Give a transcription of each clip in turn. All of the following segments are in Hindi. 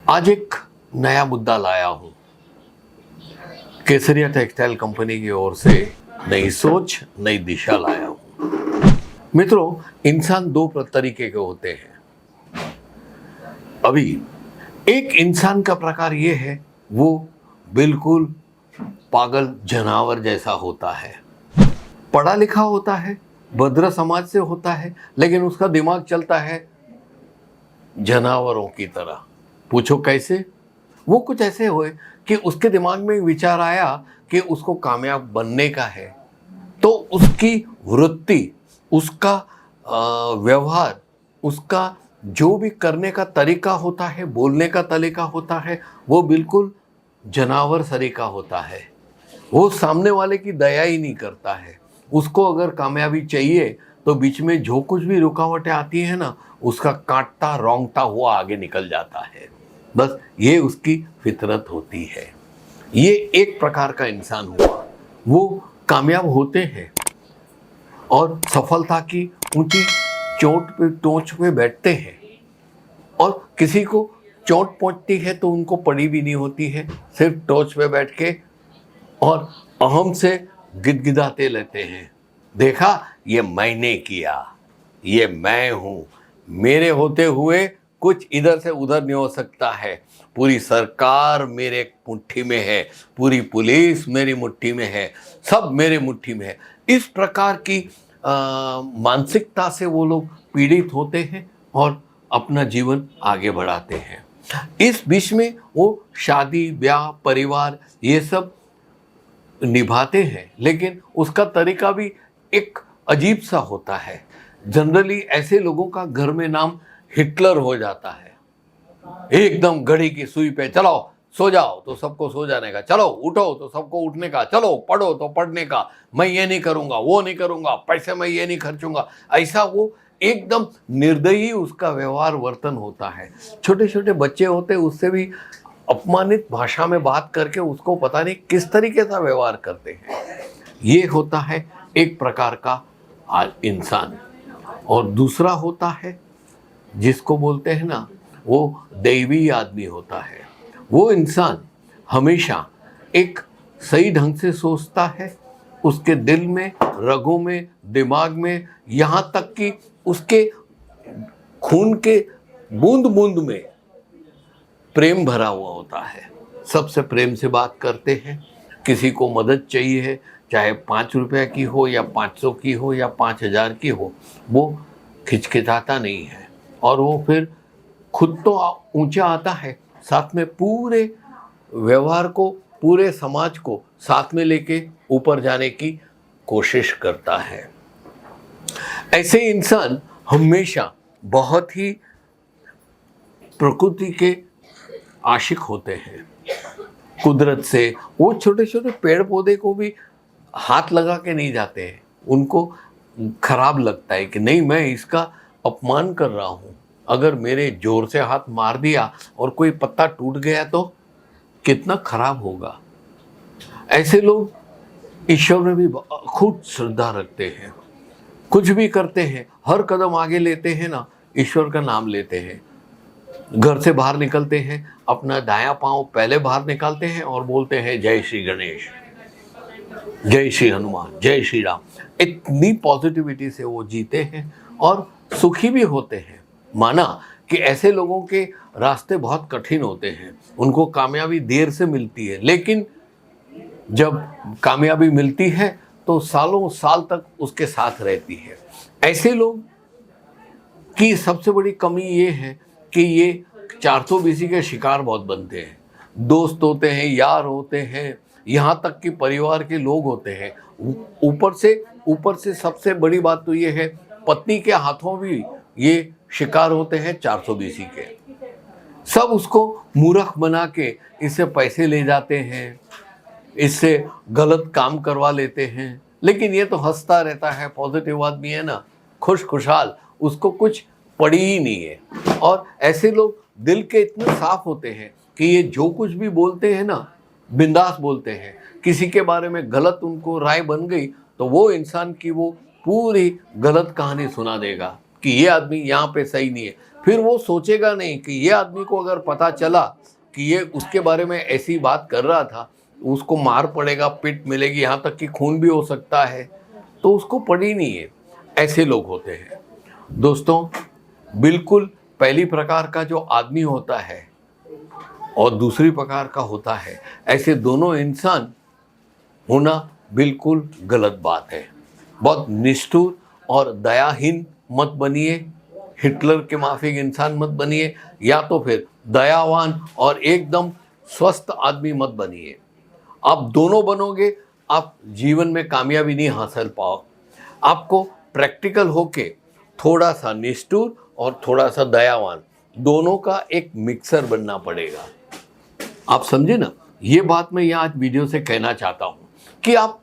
आज एक नया मुद्दा लाया हूं। केसरिया टेक्सटाइल कंपनी की ओर से नई सोच, नई दिशा लाया हूं। मित्रों, इंसान दो तरीके के होते हैं। अभी एक इंसान का प्रकार ये है, वो बिल्कुल पागल जानवर जैसा होता है। पढ़ा लिखा होता है, भद्र समाज से होता है, लेकिन उसका दिमाग चलता है जानवरों की तरह। पूछो कैसे? वो कुछ ऐसे हुए कि उसके दिमाग में विचार आया कि उसको कामयाब बनने का है, तो उसकी वृत्ति, उसका व्यवहार, उसका जो भी करने का तरीका होता है, बोलने का तरीका होता है, वो बिल्कुल जानवर सरीका होता है। वो सामने वाले की दया ही नहीं करता है। उसको अगर कामयाबी चाहिए तो बीच में जो कुछ भी रुकावटें आती है ना, उसका काटता रौंदता हुआ आगे निकल जाता है। बस ये उसकी फितरत होती है। ये एक प्रकार का इंसान हुआ। वो कामयाब होते हैं और सफलता की ऊंची चोट पे, टोच पे बैठते हैं, और किसी को चोट पहुंचती है तो उनको पड़ी भी नहीं होती है, सिर्फ टोच पे बैठ के और अहम से गिदगिदाते लेते हैं। देखा, ये मैंने किया, ये मैं हूं, मेरे होते हुए कुछ इधर से उधर नहीं हो सकता है, पूरी सरकार मेरे मुट्ठी में है, पूरी पुलिस मेरी मुट्ठी में है, सब मेरे मुट्ठी में है। इस प्रकार की मानसिकता से वो लोग पीड़ित होते हैं और अपना जीवन आगे बढ़ाते हैं। इस बीच में वो शादी, ब्याह, परिवार ये सब निभाते हैं, लेकिन उसका तरीका भी एक अजीब सा होता है। जनरली ऐसे लोगों का घर में नाम हिटलर हो जाता है। एकदम घड़ी की सुई पे, चलो सो जाओ तो सबको सो जाने का, चलो उठो तो सबको उठने का, चलो पढ़ो तो पढ़ने का, मैं ये नहीं करूंगा, वो नहीं करूंगा, पैसे मैं ये नहीं खर्चूंगा, ऐसा वो एकदम निर्दयी उसका व्यवहार वर्तन होता है। छोटे छोटे बच्चे होते, उससे भी अपमानित भाषा में बात करके उसको पता नहीं किस तरीके का व्यवहार करते हैं। ये होता है एक प्रकार का इंसान। और दूसरा होता है जिसको बोलते हैं ना, वो दैवी आदमी होता है। वो इंसान हमेशा एक सही ढंग से सोचता है। उसके दिल में, रगों में, दिमाग में, यहाँ तक कि उसके खून के बूंद बूंद में प्रेम भरा हुआ होता है। सबसे प्रेम से बात करते हैं। किसी को मदद चाहिए है, चाहे 5 रुपये की हो या 500 की हो या 5000 की हो, वो खिचखिचाता नहीं है। और वो फिर खुद तो ऊंचा आता है, साथ में पूरे व्यवहार को, पूरे समाज को साथ में लेके ऊपर जाने की कोशिश करता है। ऐसे इंसान हमेशा बहुत ही प्रकृति के आशिक होते हैं। कुदरत से वो छोटे छोटे पेड़ पौधे को भी हाथ लगा के नहीं जाते हैं। उनको खराब लगता है कि नहीं, मैं इसका अपमान कर रहा हूँ। अगर मेरे जोर से हाथ मार दिया और कोई पत्ता टूट गया तो कितना खराब होगा। ऐसे लोग ईश्वर में भी खूब श्रद्धा रखते हैं। कुछ भी करते हैं, हर कदम आगे लेते हैं ना, ईश्वर का नाम लेते हैं। घर से बाहर निकलते हैं, अपना दायां पांव पहले बाहर निकालते हैं और बोलते हैं जय श्री गणेश, जय श्री हनुमान, जय श्री राम। इतनी पॉजिटिविटी से वो जीते हैं और सुखी भी होते हैं। माना कि ऐसे लोगों के रास्ते बहुत कठिन होते हैं, उनको कामयाबी देर से मिलती है, लेकिन जब कामयाबी मिलती है तो सालों साल तक उसके साथ रहती है। ऐसे लोग की सबसे बड़ी कमी ये है कि ये 420 के शिकार बहुत बनते हैं। दोस्त होते हैं, यार होते हैं, यहाँ तक कि परिवार के लोग होते हैं। ऊपर से सबसे बड़ी बात तो ये है, पत्नी के हाथों भी ये शिकार होते हैं 420 के। सब उसको मूर्ख बना के इससे पैसे ले जाते हैं, इससे गलत काम करवा लेते हैं, लेकिन ये तो हंसता रहता है, पॉजिटिव आदमी है ना, खुशहाल, उसको कुछ पड़ी ही नहीं है। और ऐसे लोग दिल के इतने साफ होते हैं कि ये जो कुछ भी बोलते हैं ना, बिंदास बोलते हैं। किसी के बारे में गलत उनको राय बन गई तो वो इंसान की वो पूरी गलत कहानी सुना देगा कि ये आदमी यहाँ पे सही नहीं है, फिर वो सोचेगा नहीं कि ये आदमी को अगर पता चला कि ये उसके बारे में ऐसी बात कर रहा था, उसको मार पड़ेगा, पिट मिलेगी, यहाँ तक कि खून भी हो सकता है, तो उसको पड़ी नहीं है। ऐसे लोग होते हैं दोस्तों। बिल्कुल पहली प्रकार का जो आदमी होता है और दूसरी प्रकार का होता है, ऐसे दोनों इंसान होना बिल्कुल गलत बात है। बहुत निष्ठुर और दयाहीन मत बनिए, हिटलर के माफिक इंसान मत बनिए, या तो फिर दयावान और एकदम स्वस्थ आदमी मत बनिए। आप दोनों बनोगे, आप जीवन में कामयाबी नहीं हासिल पाओ। आपको प्रैक्टिकल होके थोड़ा सा निष्ठुर और थोड़ा सा दयावान, दोनों का एक मिक्सर बनना पड़ेगा। आप समझे ना? ये बात मैं यहाँ आज वीडियो से कहना चाहता हूँ कि आप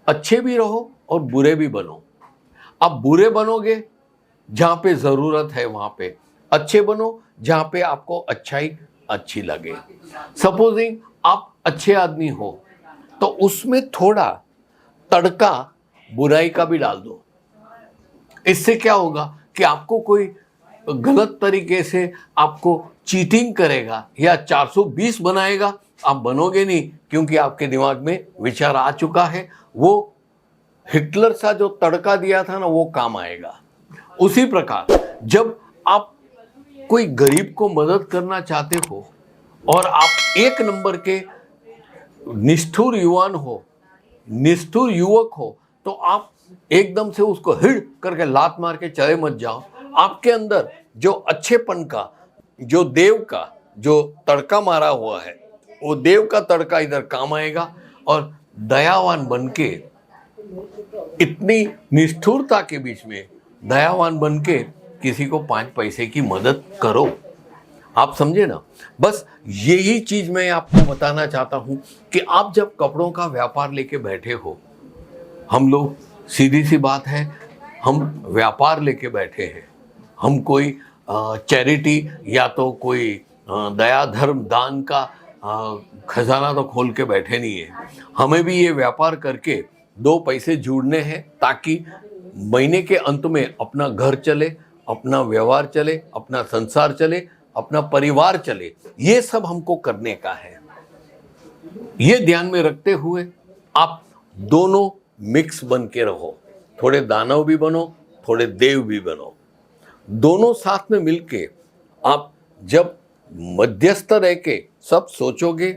अच्छे भी रहो और बुरे भी बनो। आप बुरे बनोगे जहाँ पे ज़रूरत है वहाँ पे, अच्छे बनो जहाँ पे आपको अच्छाई अच्छी लगे। सपोजिंग आप अच्छे आदमी हो तो उसमें थोड़ा तड़का बुराई का भी डाल दो। इससे क्या होगा कि आपको कोई गलत तरीके से आपको चीटिंग करेगा या 420 बनाएगा, आप बनोगे नहीं, क्योंकि आपके दिमाग में विचार आ चुका है। वो हिटलर सा जो तड़का दिया था ना, वो काम आएगा। उसी प्रकार जब आप कोई गरीब को मदद करना चाहते हो और आप एक नंबर के निष्ठुर निष्ठुर युवक हो, तो आप एकदम से उसको हिट करके लात मार के चले मत जाओ। आपके अंदर जो अच्छेपन का, जो देव का जो तड़का मारा हुआ है, वो देव का तड़का इधर काम आएगा। और दयावान बनके, इतनी निष्ठुरता के बीच में दयावान बनके किसी को 5 पैसे की मदद करो। आप समझे ना? बस यही चीज मैं आपको बताना चाहता हूं कि आप जब कपड़ों का व्यापार लेके बैठे हो, हम लोग सीधी सी बात है, हम व्यापार लेके बैठे हैं। हम कोई चैरिटी या तो कोई दया धर्म दान का खजाना तो खोल के बैठे नहीं है। हमें भी ये व्यापार करके 2 पैसे जोड़ने हैं, ताकि महीने के अंत में अपना घर चले, अपना व्यवहार चले, अपना संसार चले, अपना परिवार चले। ये सब हमको करने का है। ये ध्यान में रखते हुए आप दोनों मिक्स बन के रहो। थोड़े दानव भी बनो, थोड़े देव भी बनो। दोनों साथ में मिलके आप जब मध्यस्थ रह के सब सोचोगे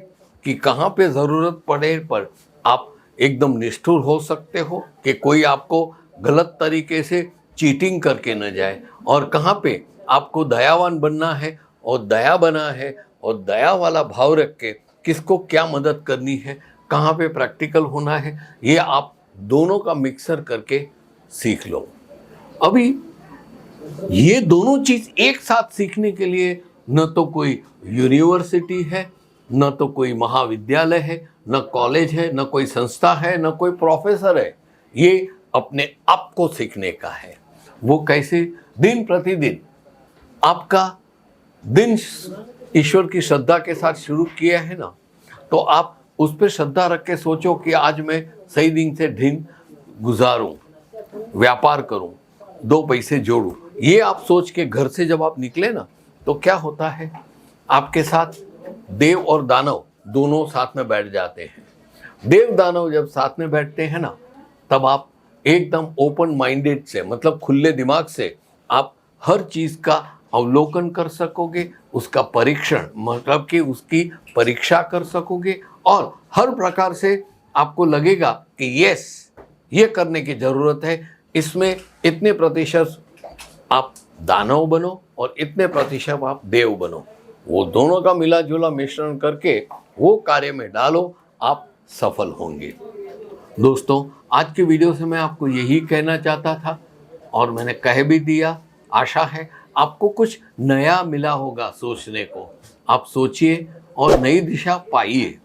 कि कहाँ पे ज़रूरत पड़े पर आप एकदम निष्ठुर हो सकते हो कि कोई आपको गलत तरीके से चीटिंग करके न जाए, और कहाँ पे आपको दयावान बनना है और दया बना है और दया वाला भाव रख के किसको क्या मदद करनी है, कहाँ पे प्रैक्टिकल होना है, ये आप दोनों का मिक्सर करके सीख लो। अभी ये दोनों चीज एक साथ सीखने के लिए न तो कोई यूनिवर्सिटी है, न तो कोई महाविद्यालय है, न कॉलेज है, न कोई संस्था है, न कोई प्रोफेसर है। ये अपने आप को सीखने का है। वो कैसे? दिन प्रतिदिन आपका दिन ईश्वर की श्रद्धा के साथ शुरू किया है ना, तो आप उस पर श्रद्धा रख के सोचो कि आज मैं सही दिन से दिन गुजारूं, व्यापार करूं, 2 पैसे जोड़ूं। ये आप सोच के घर से जब आप निकले ना, तो क्या होता है, आपके साथ देव और दानव दोनों साथ में बैठ जाते हैं। देव दानव जब साथ में बैठते हैं ना, तब आप एकदम ओपन माइंडेड से, मतलब खुले दिमाग से आप हर चीज का अवलोकन कर सकोगे, उसका परीक्षण, मतलब कि उसकी परीक्षा कर सकोगे, और हर प्रकार से आपको लगेगा कि यस, ये करने की जरूरत है, इसमें इतने प्रतिशत आप दानव बनो और इतने प्रतिशत आप देव बनो। वो दोनों का मिला जुला मिश्रण करके वो कार्य में डालो, आप सफल होंगे। दोस्तों, आज के वीडियो से मैं आपको यही कहना चाहता था और मैंने कह भी दिया। आशा है आपको कुछ नया मिला होगा सोचने को। आप सोचिए और नई दिशा पाइए।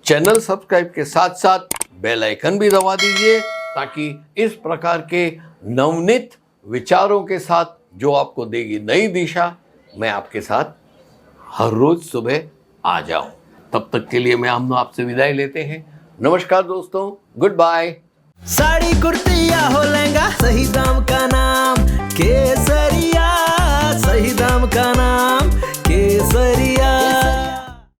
चैनल सब्सक्राइब के साथ साथ बेल आइकन भी दबा दीजिए, ताकि इस प्रकार के नवनीत विचारों के साथ जो आपको देगी नई दिशा, मैं आपके साथ हर रोज सुबह आ जाऊं। तब तक के लिए हम आपसे विदाई लेते हैं। नमस्कार दोस्तों, गुड बाय। साड़ी कुर्ती या हो लहंगा, सही दाम का नाम केसरिया। सही धाम का नाम